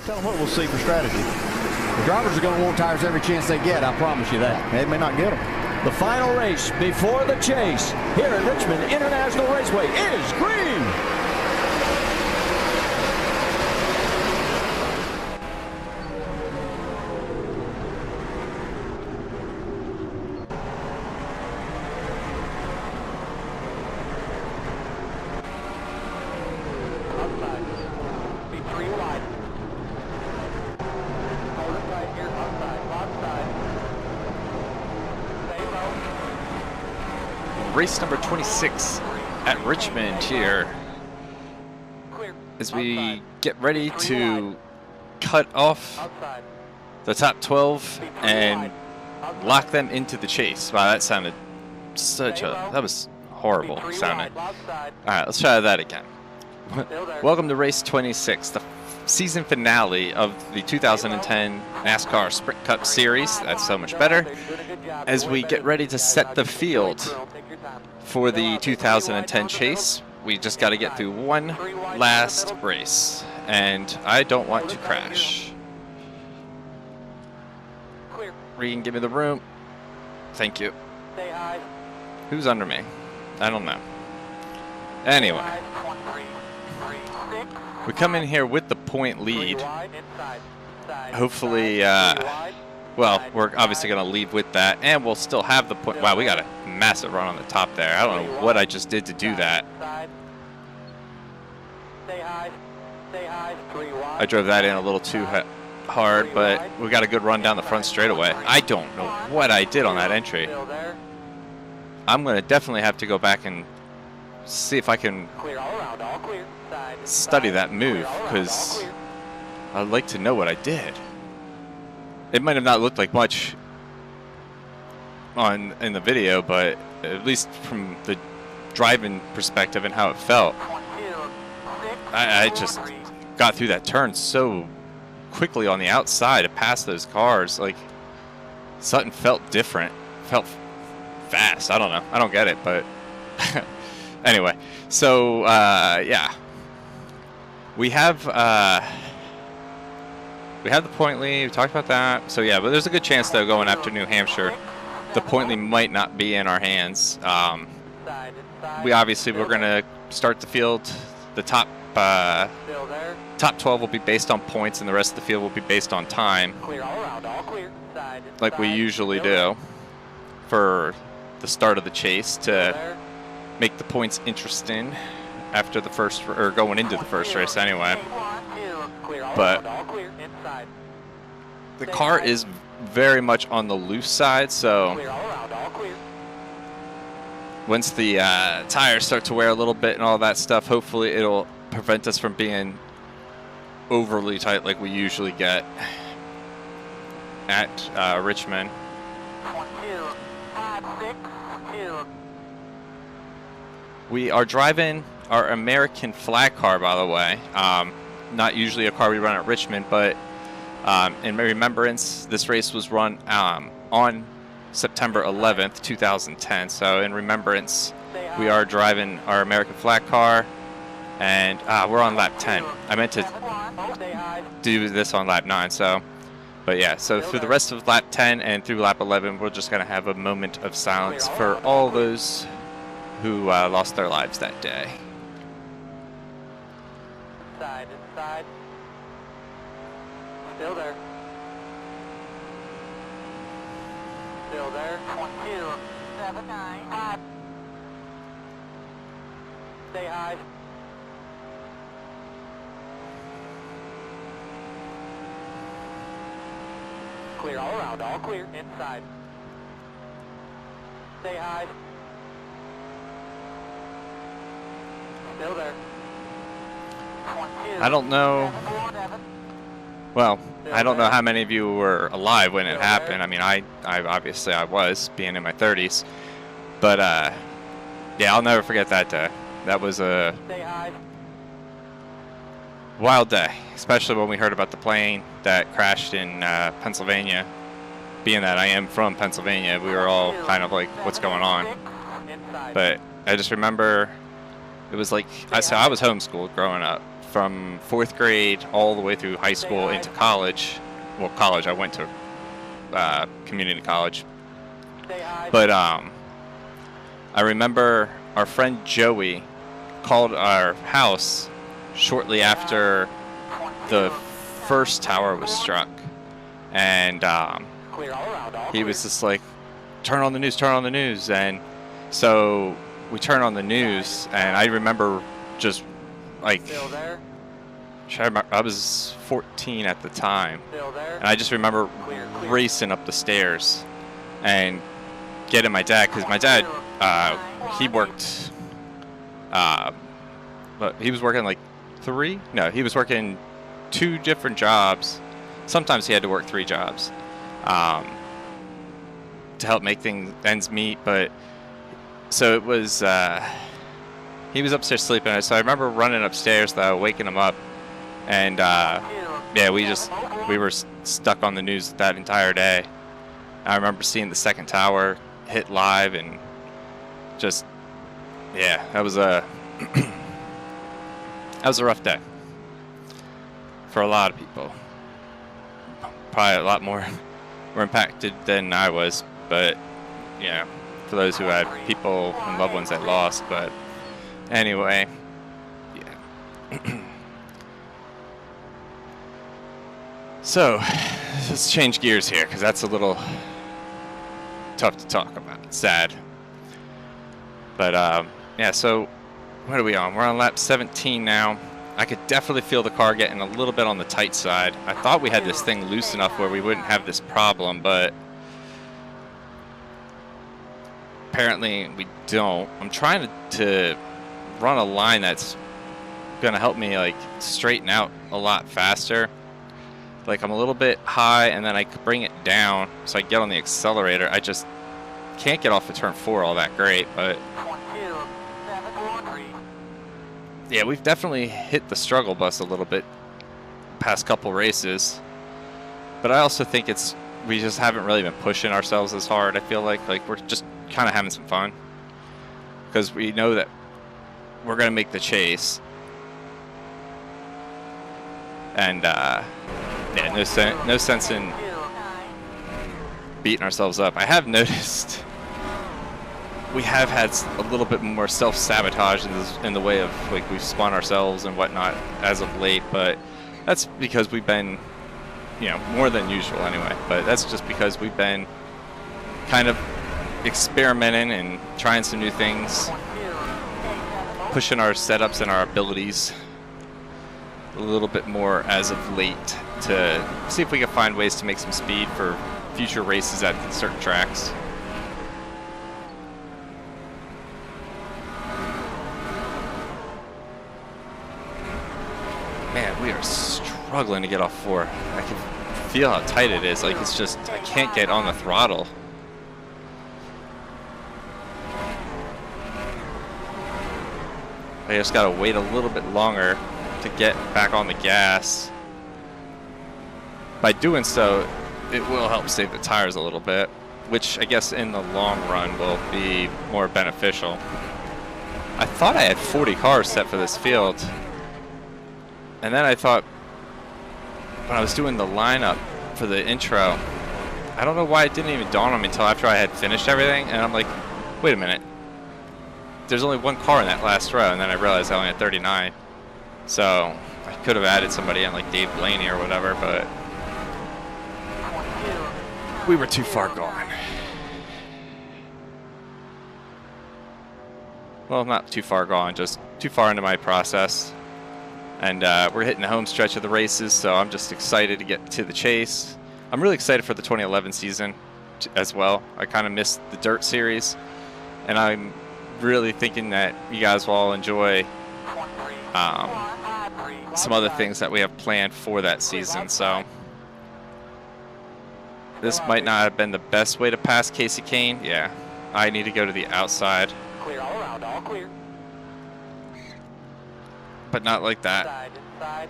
Tell them what we'll see for strategy. The drivers are going to want tires every chance they get, I promise you that. They may not get them. The final race before the chase here at Richmond International Raceway is green. Race number 26 at Richmond here as we get ready to cut off the top 12 and lock them into the chase. Wow, that sounded that was horrible sounding. All right, let's try that again. Welcome to race 26, the season finale of the 2010 NASCAR Sprint Cup Series. That's so much better. As we get ready to set the field for the 2010 chase, we just got to get through one last race, and I don't want to crash. Regan, give me the room. Thank you. Who's under me? I don't know. Anyway, we come in here with the point lead. Hopefully, well, we're obviously going to leave with that, and we'll still have the point. Wow, we got a massive run on the top there. I don't know what I just did to do that. I drove that in a little too hard, but we got a good run down the front straightaway. I don't know what I did on that entry. I'm going to definitely have to go back and see if I can study that move, because I'd like to know what I did. It might have not looked like much in the video, but at least from the driving perspective and how it felt, I just got through that turn so quickly on the outside to pass those cars. Like, something felt different, felt fast. I don't know. I don't get it, but anyway. So yeah, we have the point lead. We talked about that. So yeah, but there's a good chance though, going after New Hampshire, the point lead might not be in our hands. We obviously, we're going to start the field. The top 12 will be based on points, and the rest of the field will be based on time, like we usually do for the start of the chase, to make the points interesting after the first, or going into the first race anyway. But the car is very much on the loose side, so once the tires start to wear a little bit and all that stuff, hopefully it'll prevent us from being overly tight like we usually get at Richmond. We are driving our American flag car, by the way. Not usually a car we run at Richmond, but in remembrance, this race was run on September 11th, 2010. So in remembrance, we are driving our American flag car, and we're on lap 10. I meant to do this on lap 9, so, but yeah, so through the rest of lap 10 and through lap 11, we're just going to have a moment of silence for all those who lost their lives that day. Inside. Still there. Still there. 1279. Stay high. Clear all around, all clear. Inside. Stay high. Still there. I don't know. Well, I don't know how many of you were alive when it happened. I mean, I obviously I was, being in my 30s. But yeah, I'll never forget that day. That was a wild day, especially when we heard about the plane that crashed in Pennsylvania. Being that I am from Pennsylvania, we were all kind of like, what's going on? But I just remember it was like, I was homeschooled growing up from 4th grade all the way through high school into college. Well, college, I went to community college. Stay high. But I remember our friend Joey called our house shortly after the first tower was struck. And Clear all around. All he clear. was just like, turn on the news, turn on the news. And so we turned on the news, and I remember just like, Still there. I was 14 at the time, Still there. and I just remember Clear, clear. racing up the stairs and getting my dad, because my dad, he worked, but he was working like he was working 2 different jobs. Sometimes he had to work 3 jobs to help make ends meet. But so it was, he was upstairs sleeping. So I remember running upstairs though, waking him up, and yeah, we were stuck on the news that entire day. I remember seeing the second tower hit live, and just, yeah, that was a that was a rough day for a lot of people. Probably a lot more were impacted than I was, but yeah, for those who had people and loved ones that lost. But anyway, yeah. So let's change gears here, because that's a little tough to talk about. It's sad. But yeah, so what are we on? We're on lap 17 now. I could definitely feel the car getting a little bit on the tight side. I thought we had this thing loose enough where we wouldn't have this problem, but apparently we don't. I'm trying to run a line that's going to help me like straighten out a lot faster. Like I'm a little bit high, and then I could bring it down so I get on the accelerator. I just can't get off of turn 4 all that great, but 22713. yeah, we've definitely hit the struggle bus a little bit past couple races. But I also think we just haven't really been pushing ourselves as hard. I feel like we're just kind of having some fun, because we know that we're going to make the chase. And yeah, no sense in beating ourselves up. I have noticed we have had a little bit more self-sabotage in the way of like we've spun ourselves and whatnot as of late, but that's because we've been, more than usual anyway, but that's just because we've been kind of experimenting and trying some new things, pushing our setups and our abilities a little bit more as of late to see if we can find ways to make some speed for future races at certain tracks. Man, we are struggling to get off 4. I can feel how tight it is. Like, it's just, I can't get on the throttle. I just gotta wait a little bit longer to get back on the gas. By doing so, it will help save the tires a little bit, which I guess in the long run will be more beneficial. I thought I had 40 cars set for this field, and then I thought when I was doing the lineup for the intro, I don't know why it didn't even dawn on me until after I had finished everything, and I'm like, wait a minute, there's only 1 car in that last row, and then I realized I only had 39. So I could have added somebody in like Dave Blaney or whatever, but we were too far gone. Well, not too far gone, just too far into my process. And we're hitting the home stretch of the races, so I'm just excited to get to the chase. I'm really excited for the 2011 season as well. I kind of missed the dirt series, and I'm really thinking that you guys will all enjoy some other things that we have planned for that season. So this might not have been the best way to pass Casey Kane. Yeah, I need to go to the outside. Clear all around, all clear. But not like that. Inside, inside.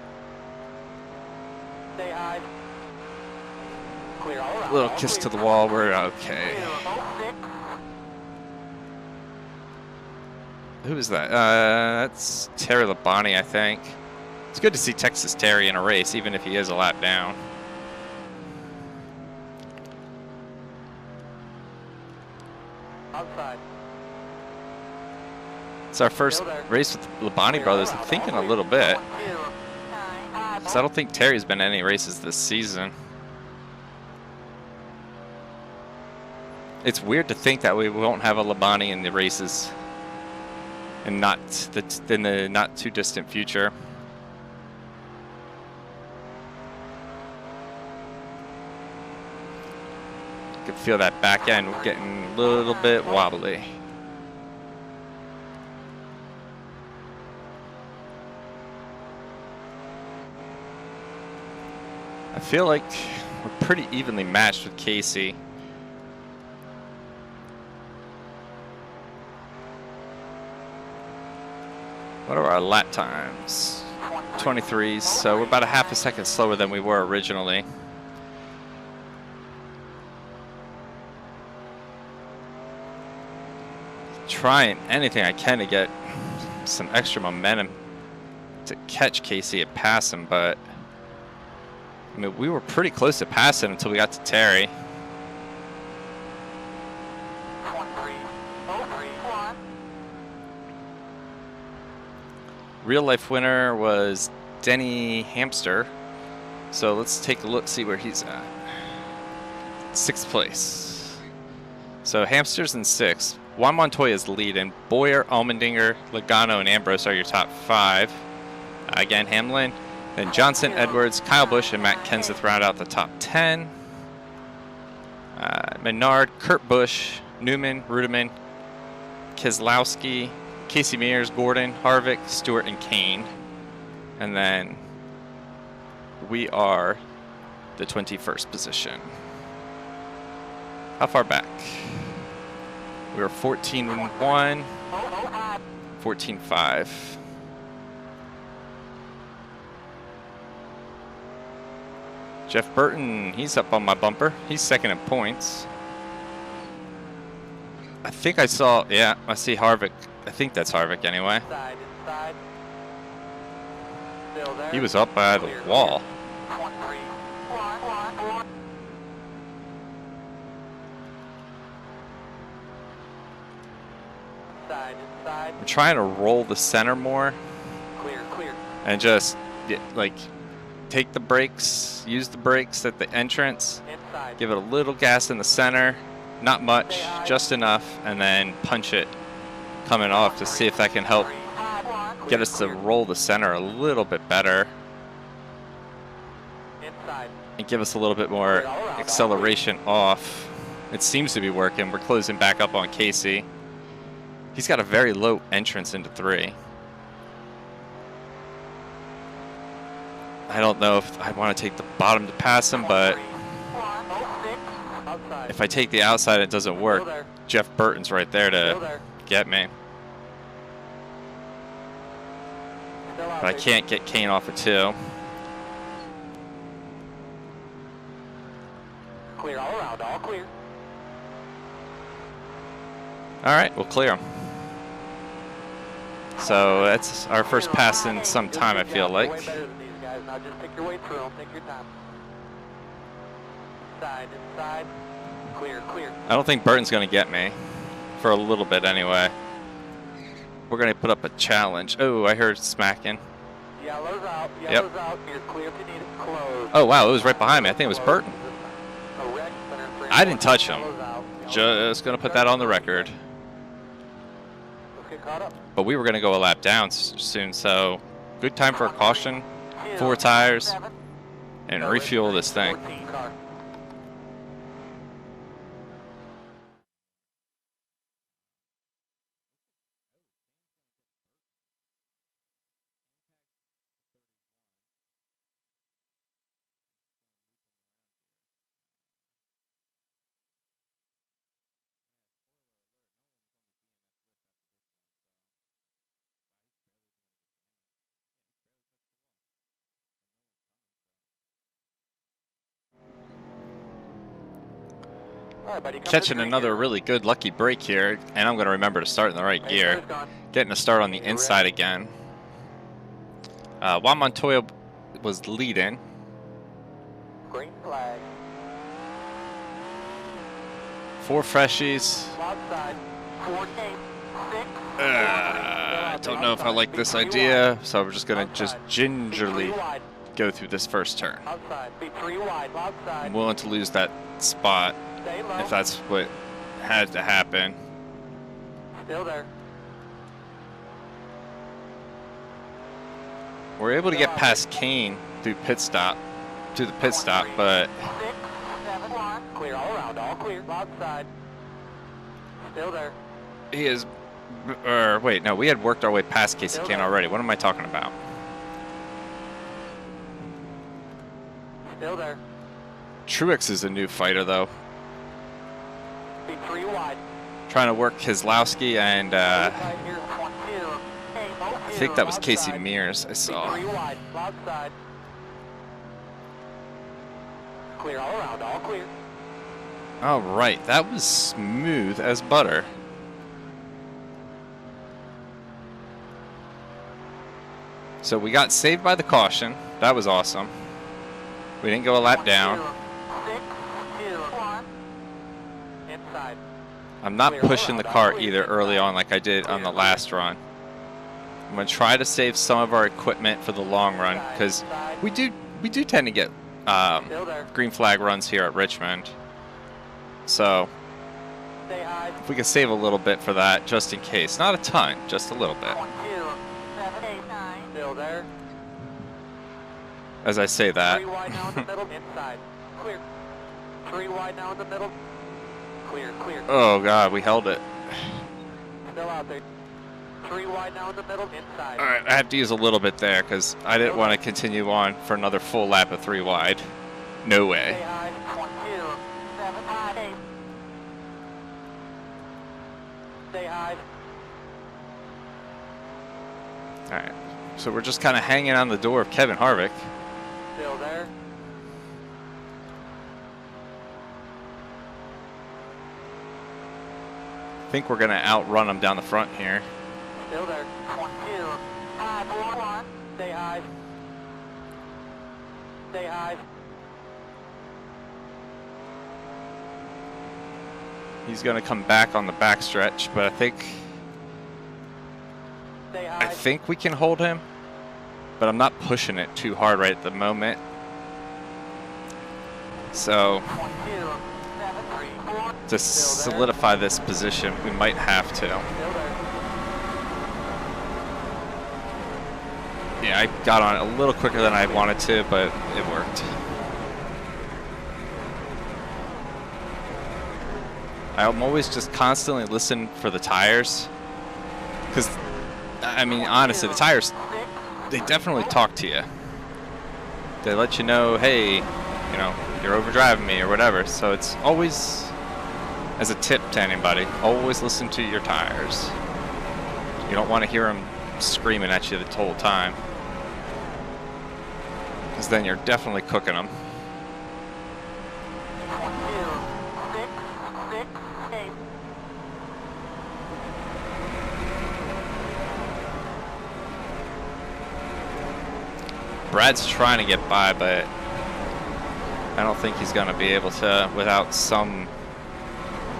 Stay high. Clear all around. Little all kiss clear. to the wall, we're okay. Clear, 06. Who is that? That's Terry Labonte, I think. It's good to see Texas Terry in a race, even if he is a lap down. Outside. It's our first race with the Labonte brothers. I'm thinking a little bit, because I don't think Terry's been in any races this season. It's weird to think that we won't have a Labonte in the races, and in the not too distant future. You can feel that back end getting a little bit wobbly. I feel like we're pretty evenly matched with Casey. What are our lap times? 23s, so we're about a half a second slower than we were originally. Trying anything I can to get some extra momentum to catch Casey and pass him, but I mean, we were pretty close to passing until we got to Terry. Real life winner was Denny Hamster. So let's take a look, see where he's at. 6th place. So Hamster's in 6th. Juan Montoya's leading. Boyer, Allmendinger, Logano, and Ambrose are your top 5. Again, Hamlin. Then Johnson, Edwards, Kyle Busch, and Matt Kenseth round out the top 10. Menard, Kurt Busch, Newman, Rudiman, Keselowski, Casey Mears, Gordon, Harvick, Stewart, and Kane. And then we are the 21st position. How far back? We were 14-1, 14-5. Jeff Burton, he's up on my bumper. He's 2nd in points. I think I saw, yeah, I see Harvick. I think that's Harvick anyway. He was up by the wall. I'm trying to roll the center more. And just, like, take the brakes, use the brakes at the entrance, give it a little gas in the center, not much, just enough, and then punch it coming off to see if that can help get us to roll the center a little bit better and give us a little bit more acceleration off. It seems to be working. We're closing back up on Casey. He's got a very low entrance into 3. I don't know if I want to take the bottom to pass him, but if I take the outside, it doesn't work. Jeff Burton's right there to get me. But I can't get Kane off of 2. Clear all around, all clear. All right, we'll clear him. So that's our first pass in some time, I feel like. Way better than these guys. Now just pick your way through them. Take your time. Inside. Clear. I don't think Burton's going to get me for a little bit anyway. We're going to put up a challenge. Oh, I heard smacking. Yellow's out. Yep. Out. You're clear if you need it. Close. Oh, wow, it was right behind me. I think it was Burton. Correct. Center 3. I didn't touch him. Yellow's out. Just going to put that on the record. Let's get caught up. But we were going to go a lap down soon, so good time for a caution, 4 tires, and refuel this thing. 14 car. Right, buddy, Catching another really good lucky break here, and I'm going to remember to start in the right gear. Getting a start on the inside again. Juan Montoya was leading. Green flag. 4 freshies. Outside. 14, 6. I don't know if I like this idea, so we're just gonna gingerly go through this first turn. Outside. Be 3 wide. Outside. I'm willing to lose that spot Stay low. if that's what had to happen. Still there. We're able to get past Kane through the pit stop, but 6, 7, 1. Clear all around. All clear. Outside. Still there. he is. Or wait, no, we had worked our way past Casey Kane already. What am I talking about? Still there. Truex is a new fighter though. Be 3 wide. Trying to work Keselowski and Right here. 22. I think that was Casey Mears I saw. 3 wide. Outside. Clear all around. All clear. All right, that was smooth as butter. So we got saved by the caution. That was awesome. We didn't go a lap down. 6, 2, 1. Inside. I'm not pushing the car either early on like I did on the last run. I'm gonna try to save some of our equipment for the long run because we do tend to get Still there. green flag runs here at Richmond. So Stay high. if we can save a little bit for that, just in case, not a ton, just a little bit. 22. 7, 8, 9. Still there. As I say 3 that, wide now in the middle. Inside. Clear. 3 wide now in the middle. Clear. Clear. oh god, we held it. Still out there. 3 wide now in the middle. Inside. All right, I have to use a little bit there because I didn't want to continue on for another full lap of 3 wide. No Stay way. high. 22. 7, 5, 8. Stay high. All right, so we're just kind of hanging on the door of Kevin Harvick. Still there. I think we're gonna outrun him down the front here. Still there. 22. 5, 4, 1. Stay high. Stay high. He's gonna come back on the backstretch, but I Stay high. think we can hold him, but I'm not pushing it too hard right at the moment. So 22. 7, 3, 4. to solidify this position, we might have to. Still there. Yeah, I got on it a little quicker than I wanted to, but it worked. I'm always just constantly listening for the tires, because I mean honestly, the tires, they definitely talk to you. They let you know, hey, you know, you're overdriving me or whatever. So it's always, as a tip to anybody, always listen to your tires. You don't want to hear them screaming at you the whole time, because then you're definitely cooking them. 22. 6, 6, 8. Brad's trying to get by, but I don't think he's going to be able to without some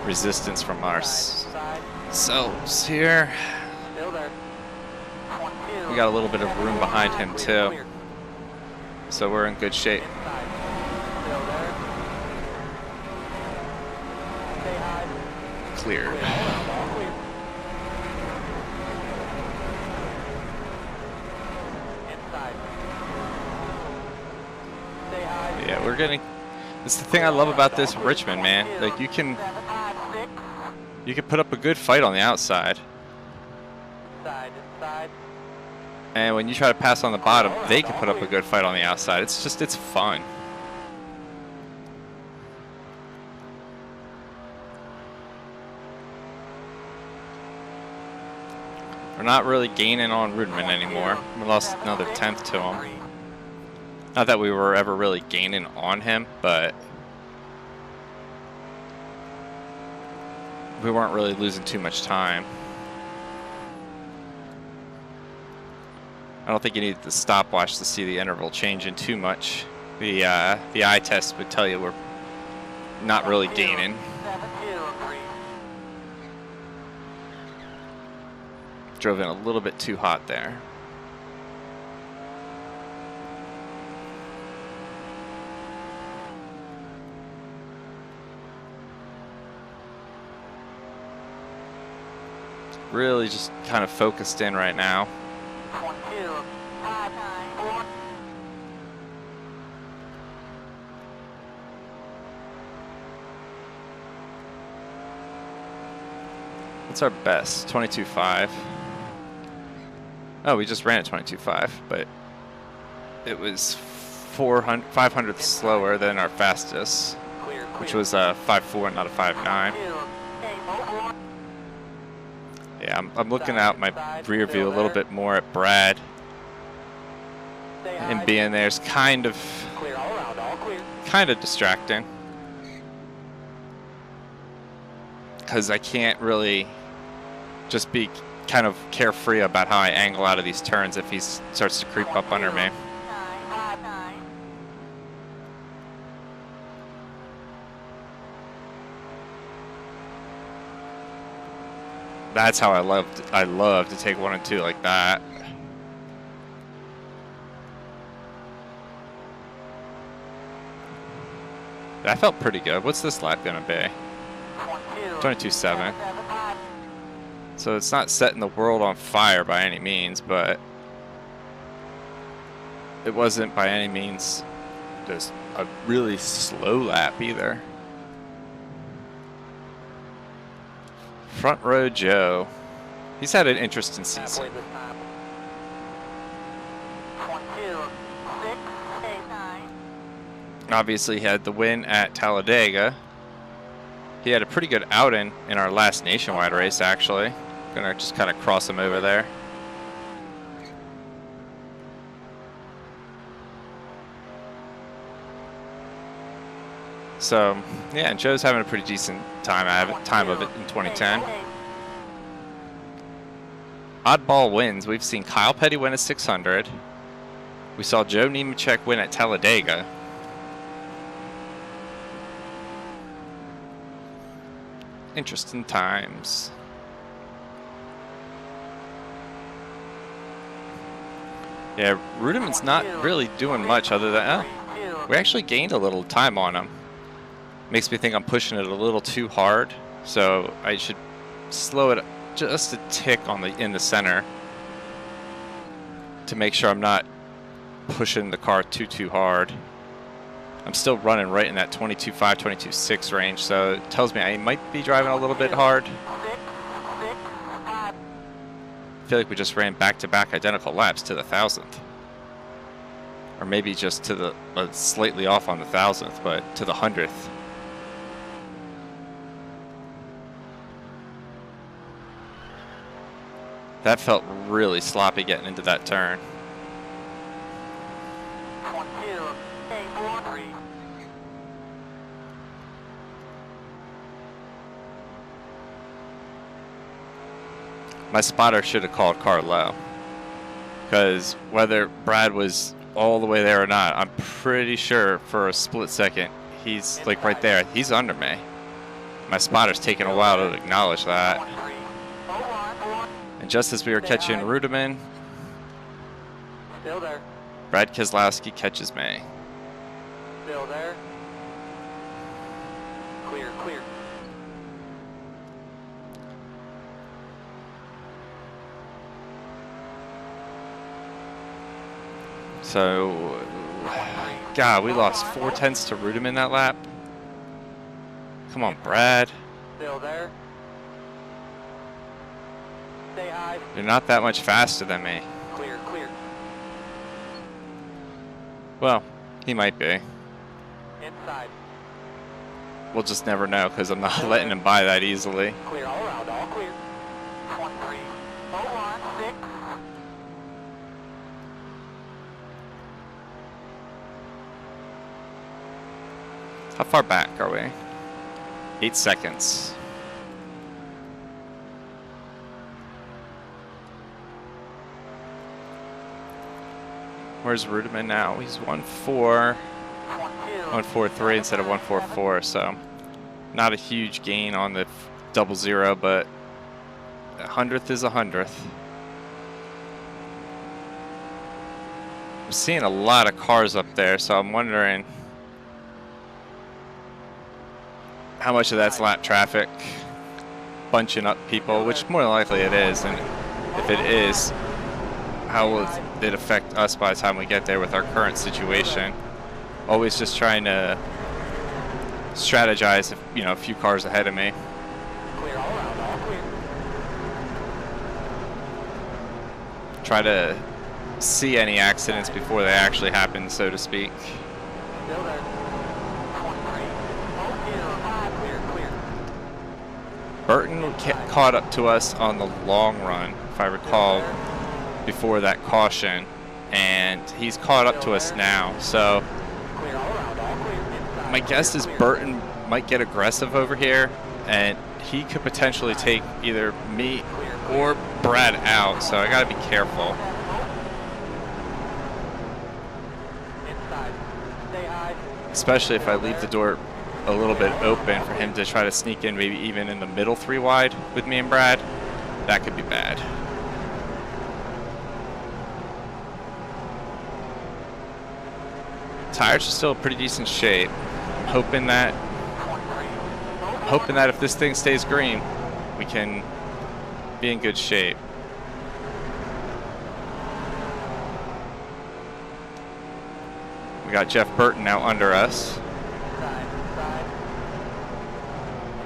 resistance from our Side. selves here. Still there. 22. We got a little bit of room behind him too, Clear. so we're in good shape. Inside. Still there. Stay high. Cleared. Clear. All clear. Inside. Stay high. Yeah, we're getting. It's the thing I love about this Richmond, man. Like you can put up a good fight on the outside, Inside. Inside. and when you try to pass on the bottom, they can put up a good fight on the outside. It's fun. We're not really gaining on Rudman anymore. We lost another 10th to him. Not that we were ever really gaining on him, but we weren't really losing too much time. don't think you need the stopwatch to see the interval changing too much. The eye test would tell you we're not really gaining. 703. Drove in a little bit too hot there. Really just kind of focused in right now. 22, 594. What's our best? 22.5. Oh, we just ran at 22.5, but it was 500 slower than our fastest, Clear, which clear. was a 5.4, not a 5.9. 804. Yeah, I'm looking out my rear view a little bit more at Brad, Stay and high. being there's kind of Clear all around, all clear. distracting, because I can't really just be kind of carefree about how I angle out of these turns if he starts to creep up under me. 959. That's how I love to take 1 and 2 like that. That felt pretty good. What's this lap gonna be? 22.7. So it's not setting the world on fire by any means, but it wasn't by any means just a really slow lap either. Front row Joe. He's had an interesting season. Halfway this time. 22, 689. Obviously he had the win at Talladega. He had a pretty good outing in our last nationwide race, actually. Gonna just kind of cross him over there. So, yeah, and Joe's having a pretty decent time of it in 2010. Oddball wins. We've seen Kyle Petty win at 600. We saw Joe Nemechek win at Talladega. Interesting times. Yeah, Rudiman's not really doing much other than... we actually gained a little time on him. Makes me think I'm pushing it a little too hard, so I should slow it just a tick in the center to make sure I'm not pushing the car too hard. I'm still running right in that 22.5, 22.6 range, so it tells me I might be driving a little bit hard. I feel like we just ran back-to-back identical laps to the 1,000th. Or maybe just to the slightly off on the 1,000th, but to the 100th. That felt really sloppy getting into that turn. 22, 843. My spotter should have called car low, because whether Brad was all the way there or not, I'm pretty sure for a split second he's like right there. He's under me. My spotter's taking a while to acknowledge that. And just as we were catching Rudiman, Still there. Brad Keselowski catches me. Still there. Clear, clear. So, God, we lost 4/10 to Rudiman that lap. Come on, Brad. Still there. Stay high. You're not that much faster than me. Clear, clear. Well, he might be. Inside. We'll just never know, because I'm not letting him by that easily. Clear all around, all clear. 23, 016. How far back are we? 8 seconds. Where's Rudiman now? He's 1.43 instead of 1.44, so not a huge gain on the 00, but a 100th is a 100th. I'm seeing a lot of cars up there, so I'm wondering how much of that's lap traffic bunching up people, which more than likely it is, and if it is, how will it affect us by the time we get there with our current situation? Always just trying to strategize, you know, a few cars ahead of me. Clear all around, all clear. Try to see any accidents before they actually happen, so to speak. Still there. 23. Clear, clear. Burton caught up to us on the long run, if I recall, before that caution, and he's caught up to us now. So Clear all around, all clear. Inside. my guess is Burton might get aggressive over here, and he could potentially take either me or Brad out, so I gotta be careful. Inside. Stay high. Especially if I leave the door a little bit open for him to try to sneak in, maybe even in the middle 3 wide with me and Brad. That could be bad. Tires are still in pretty decent shape. I'm hoping that if this thing stays green, we can be in good shape. We got Jeff Burton now under us. Side.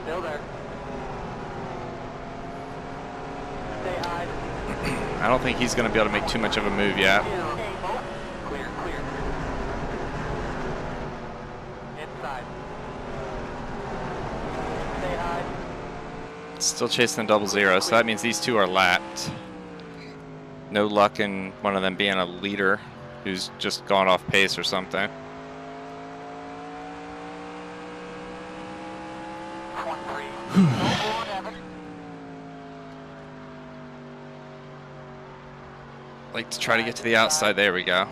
Still there. Stay high. I don't think he's going to be able to make too much of a move yet. Clear, clear. Inside. Stay high. Still chasing the 00, so that means these two are lapped. No luck in one of them being a leader who's just gone off pace or something. 23. Like to try to get to the outside. There we go.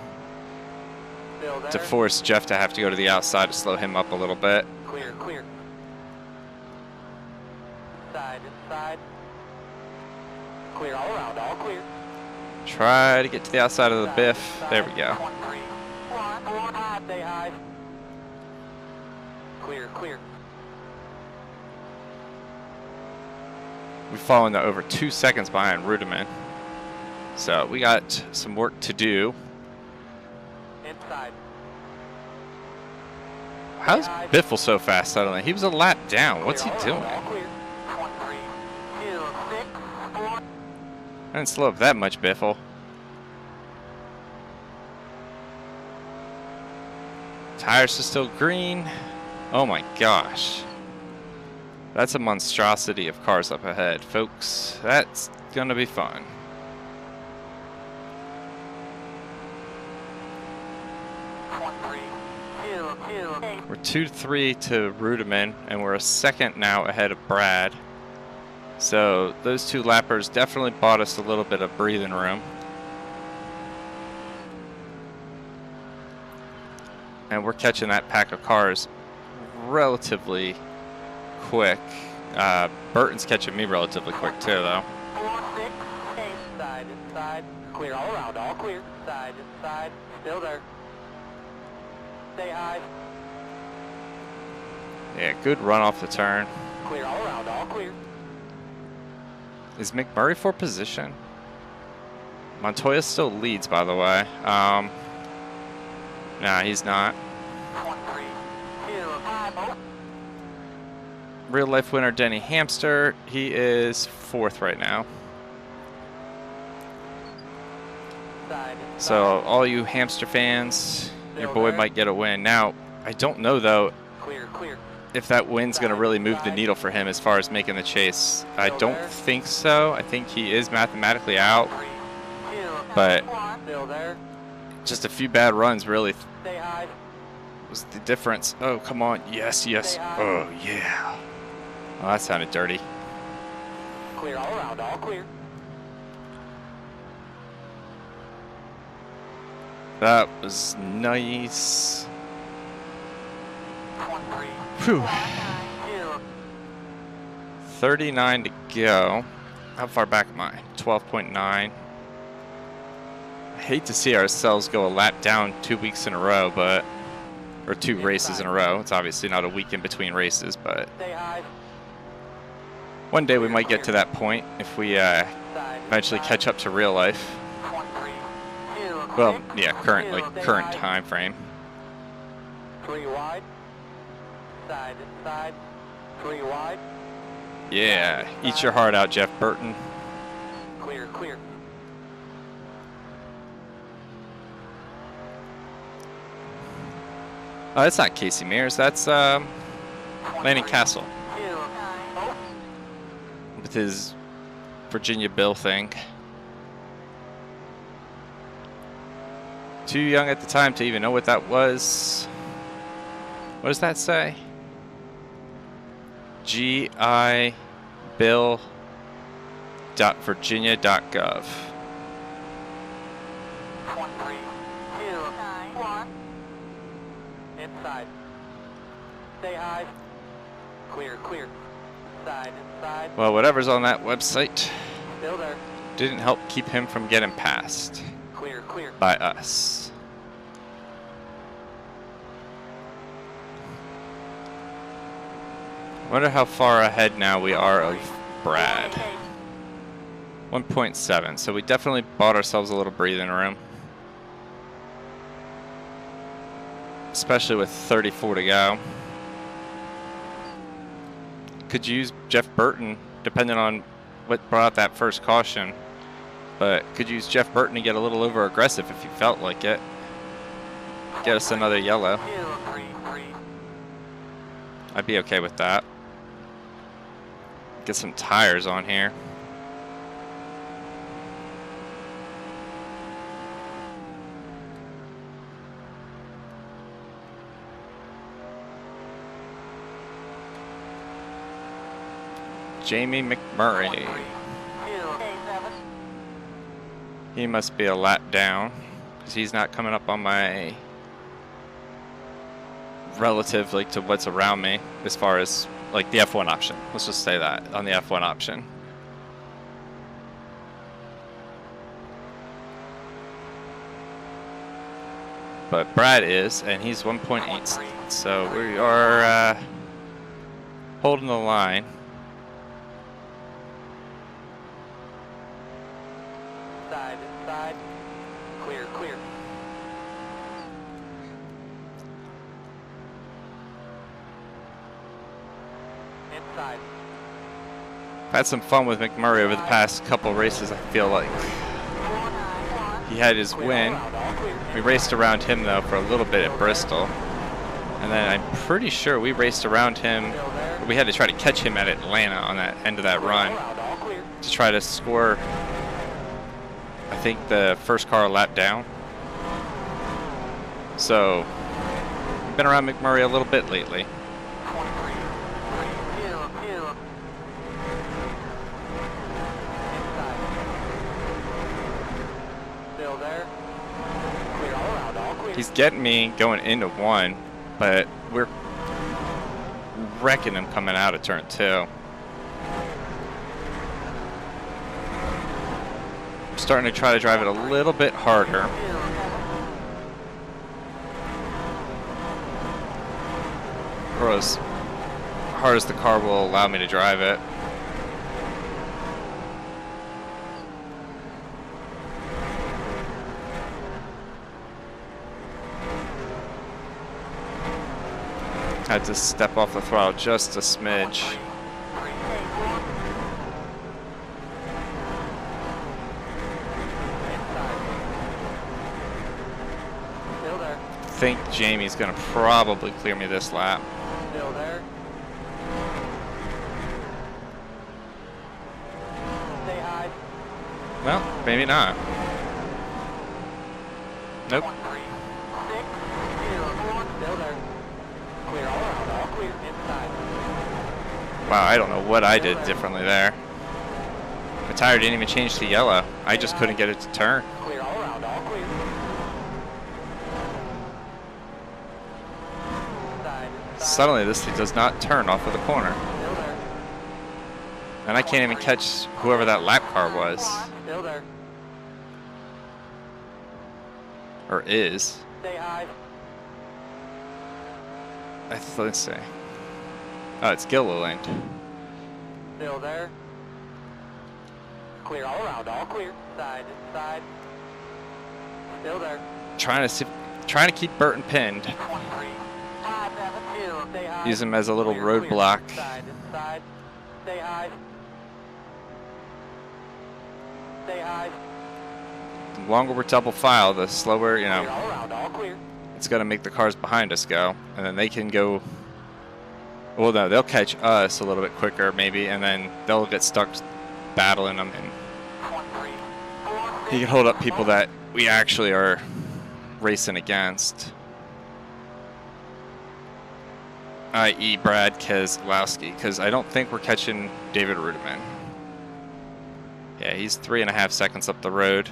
Still there. To force Jeff to have to go to the outside to slow him up a little bit. Clear, clear. Inside. Clear all around, all clear. Try to get to the outside of the biff. There we go. 23. One high, stay high. Clear, clear. We've fallen to over 2 seconds behind Rudiman. So we got some work to do. Inside. How's Biffle so fast suddenly? He was a lap down. What's he Clear all doing? around, all clear. 23. 2, 6, 4. I didn't slow up that much, Biffle. Tires are still green. Oh my gosh. That's a monstrosity of cars up ahead, folks. That's gonna be fun. We're 2-3 to Rudiman, and we're a second now ahead of Brad. So those two lappers definitely bought us a little bit of breathing room. And we're catching that pack of cars relatively quick. Burton's catching me relatively quick too, though. 4, 6, inside. Clear all around, all clear. Inside. Still there. Stay high. Yeah, good run off the turn. Clear all around, all clear. Is McMurray for position? Montoya still leads, by the way. Nah, he's not. 23, 2, 5. Real life winner Denny Hamster, he is 4th right now. So all you Hamster fans, your boy might get a win. Now, I don't know though Clear. if that win's going to really move the needle for him as far as making the chase. I don't think so. I think he is mathematically out, 3, 2, but 1. Still there. just a few bad runs really Stay high. was the difference. Oh, come on. Yes. Oh, yeah. Oh, that sounded dirty. Clear all around, all clear. That was nice. Whew. 39 to go. How far back am I? 12.9. I hate to see ourselves go a lap down 2 weeks in a row, but or 2 races in a row. It's obviously not a week in between races, but one day we might get to that point if we eventually catch up to real life. Well, yeah, current time frame. 3 wide. Side, inside. 3 wide. Yeah, eat your heart out, Jeff Burton. Clear, clear. Oh, that's not Casey Mears. That's Landon Castle with his Virginia Bill thing. Too young at the time to even know what that was. What does that say? gibill.virginia.gov. 1, 3, 2, 1. Inside. Stay high. Clear, clear. Side, inside. Well, whatever's on that website Still there. didn't help keep him from getting passed Clear, clear. by us. Wonder how far ahead now we are of Brad. 1.7, so we definitely bought ourselves a little breathing room. Especially with 34 to go. Could use Jeff Burton, depending on what brought out that first caution. But could use Jeff Burton to get a little over aggressive if he felt like it. Get us another yellow. 2, 3, 3. I'd be okay with that. Get some tires on here. Jamie McMurray. He must be a lap down because he's not coming up on my relative like to what's around me as far as like the F1 option. Let's just say that on the F1 option. But Brad is, and he's 1.8. So we are holding the line. Side, inside. Clear, clear. Inside. I've had some fun with McMurray over the past couple races, I feel like. He had his win. We raced around him, though, for a little bit at Bristol. And then I'm pretty sure we raced around him. We had to try to catch him at Atlanta on that end of that run to try to score, I think, the first car a lap down. So, we've been around McMurray a little bit lately. He's getting me going into 1, but we're wrecking him coming out of turn 2. I'm starting to try to drive it a little bit harder. Or as hard as the car will allow me to drive it. Had to step off the throttle just a smidge. I think Jamie's gonna probably clear me this lap. Still there. Stay high. Well, maybe not. Nope. 1, 3, 6, 0, 1. Still there. Clear all around, all clear inside. Wow, I don't know what I did differently there. My tire didn't even change to yellow. I just couldn't get it to turn. Clear all around, all clear. Suddenly this thing does not turn off of the corner. Still there. And I can't even catch whoever that lap car was. Still there. Or is. Stay high. Let's see. Oh, it's Gilliland. Still there. Clear all around, all clear. Side, side. Still there. Trying to keep Burton pinned. 23. 572. Stay high. Use him as a little Clear, roadblock. clear. Side, side. Stay high. Stay high. The longer we're double file, the slower, you Clear know, all around, all clear. it's going to make the cars behind us go. And then they can go, well, no, they'll catch us a little bit quicker maybe, and then they'll get stuck battling them. And 23. he can hold up people that we actually are racing against. I.e. Brad Keselowski, because I don't think we're catching David Rudiman. Yeah, he's 3.5 seconds up the road.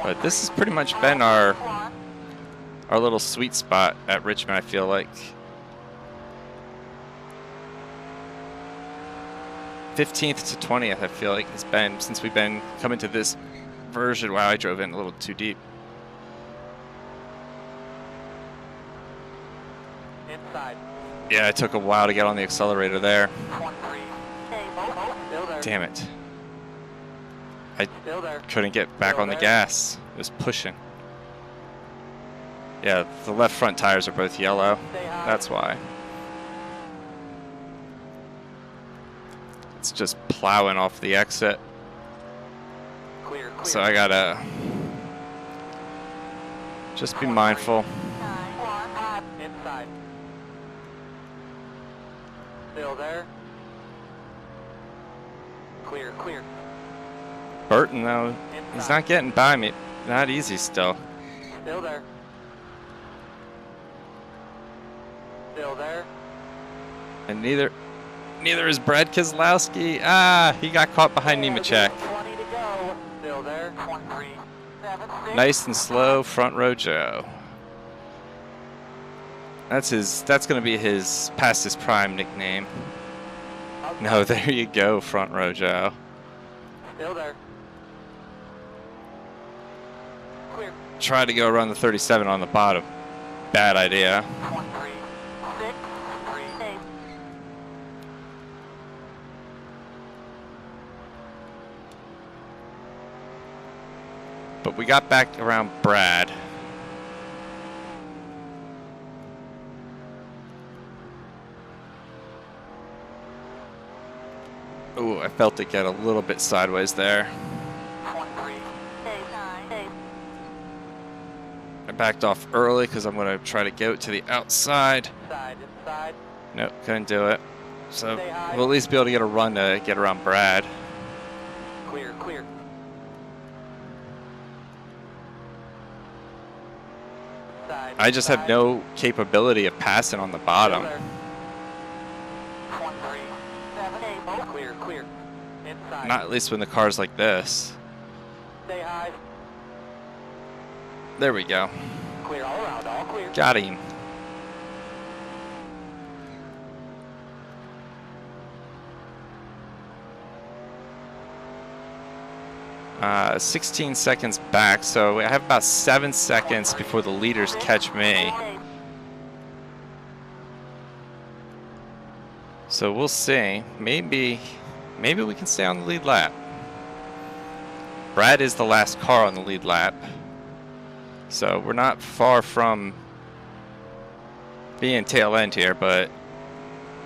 But this has pretty much been our little sweet spot at Richmond, I feel like. 15th to 20th, I feel like it's been since we've been coming to this version. Wow, I drove in a little too deep. Inside. Yeah, it took a while to get on the accelerator there. 23. Still there. Damn it. I Still there. couldn't get back on the gas. It was pushing. Yeah, the left front tires are both yellow. Stay high. That's why. It's just plowing off the exit. Clear, clear. So I gotta just be mindful. Inside. Still there. Clear, clear. Burton, though, he's not getting by me. Not easy still. Still there. Still there. And neither is Brad Keselowski. Ah, he got caught behind Nemechek. 20 to go. Still there. 23. 7, 6. Nice and slow, Front Row Joe. That's gonna be his past his prime nickname. No, there you go, Front Row Joe. Still there. Clear. Try to go around the 37 on the bottom. Bad idea. 23. 6, 3, 8. But we got back around Brad. Ooh, I felt it get a little bit sideways there. 23. 8, 9, 8. I backed off early because I'm going to try to go to the outside. Side, inside. Nope, couldn't do it. So we'll at least be able to get a run to get around Brad. Clear, clear. Side, I just have side. no capability of passing on the Still bottom. there. 23. 7, 8. Oh, clear, clear. Inside. Not at least when the car's like this. Stay high. There we go. Clear all around, all clear. Got him. Uh, 16 seconds back, so I have about 7 seconds before the leaders catch me. So we'll see. Maybe we can stay on the lead lap. Brad is the last car on the lead lap, so we're not far from being tail end here, but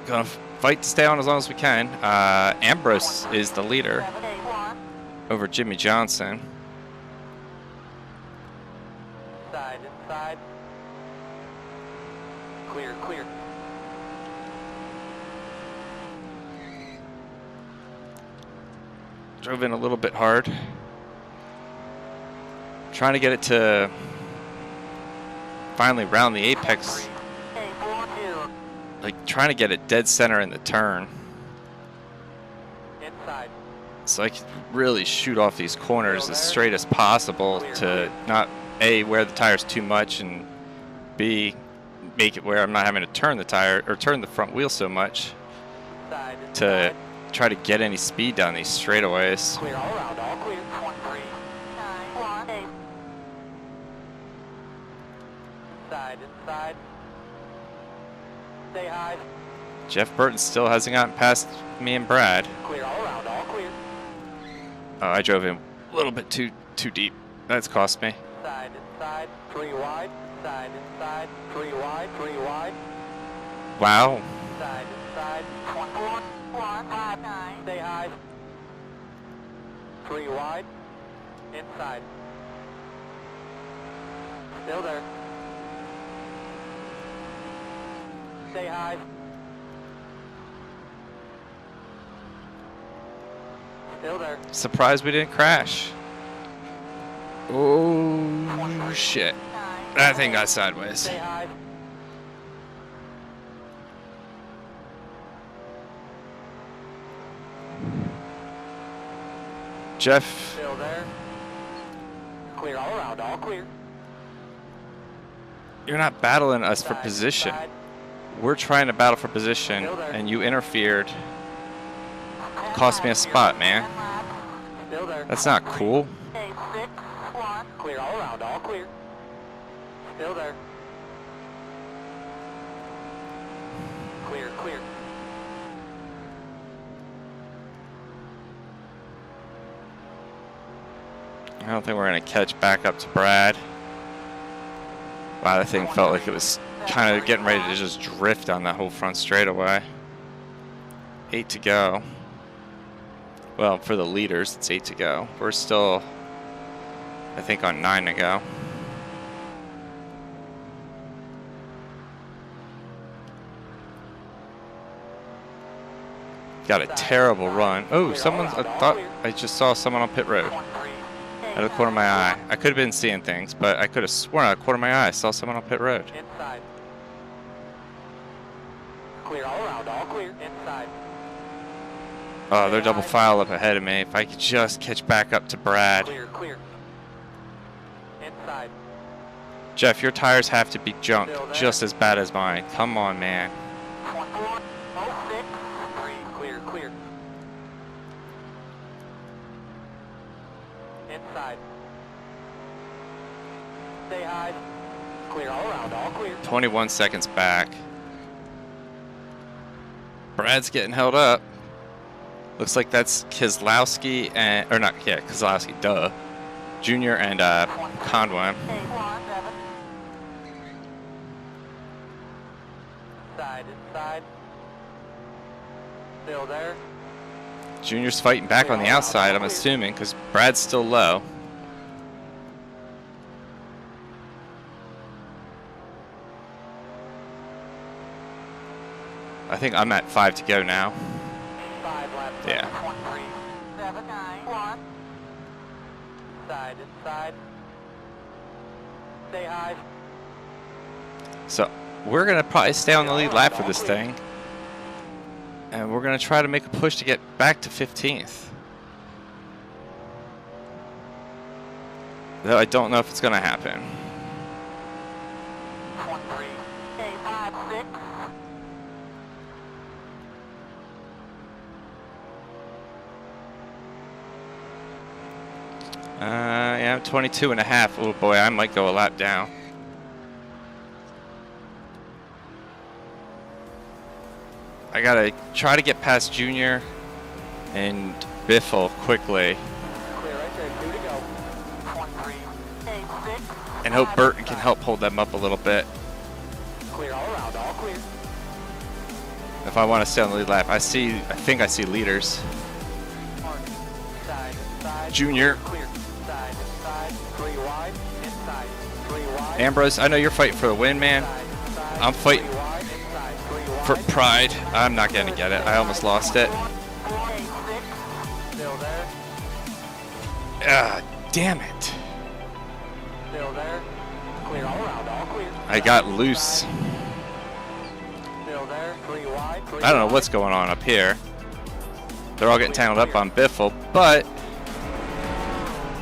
gonna fight to stay on as long as we can. Ambrose is the leader over Jimmy Johnson. Side, inside. Clear, clear. Drove in a little bit hard. Trying to get it to finally round the apex. 8, 4, 2. Like trying to get it dead center in the turn. Inside. so I can really shoot off these corners as straight as possible to not A, wear the tires too much, and B, make it where I'm not having to turn the tire or turn the front wheel so much to try to get any speed down these straightaways. Clear all around, all clear. 23. 9, 1, 8. Inside. Stay high. Jeff Burton still hasn't gotten past me and Brad. Clear all around, all clear. Oh, I drove him a little bit too deep. That's cost me. Inside. 3 wide. Inside. 3 wide. 3 wide. Wow. Inside. 1, 5, 9. Stay high. 3 wide. Inside. Still there. Stay high. Still there. Surprised we didn't crash. Oh, shit. That thing got sideways. Stay high. Jeff, Still there. Clear all around, all clear. you're not battling us for position. Side. We're trying to battle for position, and you interfered. Cost me a spot, man. Still there. That's not cool. Clear all around, all clear. Still there. Clear. I don't think we're going to catch back up to Brad. Wow, that thing felt like it was kind of getting ready to just drift on that whole front straightaway. 8 to go. Well, for the leaders, it's 8 to go. We're still, I think, on 9 to go. Got a terrible run. Oh, I thought I just saw someone on pit road. Out of the corner of my eye. I could have been seeing things, but I could have sworn out of the corner of my eye I saw someone on pit road. Inside. Clear all around, all clear. Inside. Oh, they're double file up ahead of me. If I could just catch back up to Brad. Clear. Inside. Jeff, your tires have to be junked just as bad as mine. Come on, man. 24, 06, 3, clear. Inside. Stay high. Clear all around, all clear. 21 seconds back. Brad's getting held up. Looks like that's Keselowski and, or not, yeah, Keselowski, duh. Junior and Conway. Inside. Still there. Junior's fighting back on the outside, I'm assuming, because Brad's still low. I think I'm at 5 to go now. 5 laps. Yeah. 23, 7, 9, 1. Inside. Stay high. So we're going to probably stay on the lead lap for this thing. And we're going to try to make a push to get back to 15th. Though I don't know if it's going to happen. 23, 5, 6. Yeah, I'm 22 and a half. Oh boy, I might go a lap down. I gotta try to get past Junior and Biffle quickly. Clear right there, 2 to go. 23, 6. And hope Burton can help hold them up a little bit. Clear all around, all clear. If I want to stay on the lead lap. I think I see leaders. Inside. Junior. Clear. Inside. 3 wide. Inside. 3 wide. Ambrose, I know you're fighting for the win, man. I'm fighting for pride. I'm not going to get it. I almost lost it. Still there. Ah, damn it. Still there. Clear all around, all clear. I got loose. Still there. 3 wide. I don't know what's going on up here. They're all getting tangled up on Biffle, but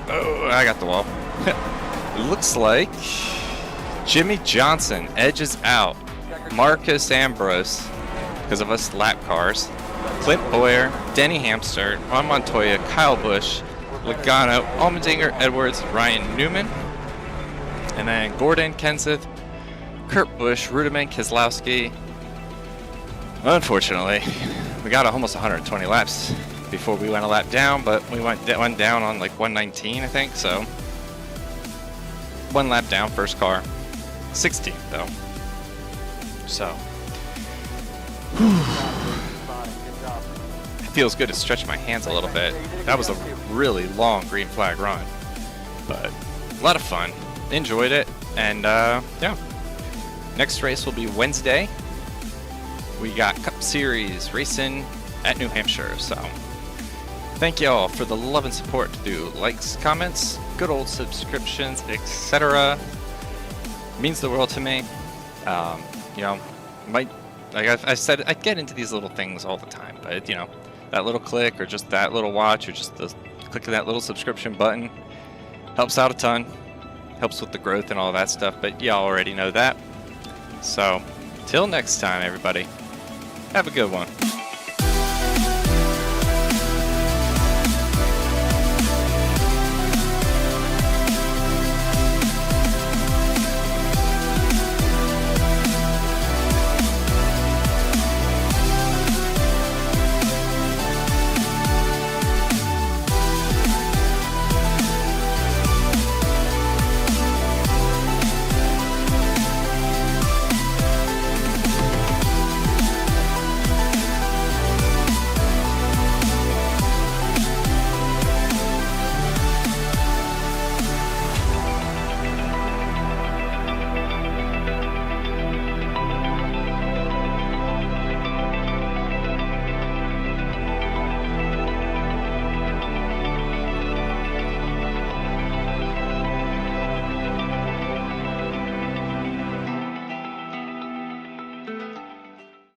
oh, I got the wall. It looks like Jimmy Johnson edges out Marcus Ambrose because of us lap cars. Clint Boyer, Denny Hamster, Ron Montoya, Kyle Busch, Logano, Allmendinger, Edwards, Ryan Newman, and then Gordon, Kenseth, Kurt Busch, Rudiman, Keselowski. Unfortunately, we got almost 120 laps before we went a lap down, but we went down on like 119, I think, so 1 lap down, first car, 16th though. So it feels good to stretch my hands a little bit. That was a really long green flag run, but a lot of fun. Enjoyed it, and yeah. Next race will be Wednesday. We got Cup Series racing at New Hampshire, so thank you all for the love and support through likes, comments, good old subscriptions, etc. Means the world to me. You know, like I said, I get into these little things all the time, but you know, that little click or just that little watch or just the click of that little subscription button helps out a ton. Helps with the growth and all that stuff, but y'all already know that. So, till next time, everybody, have a good one.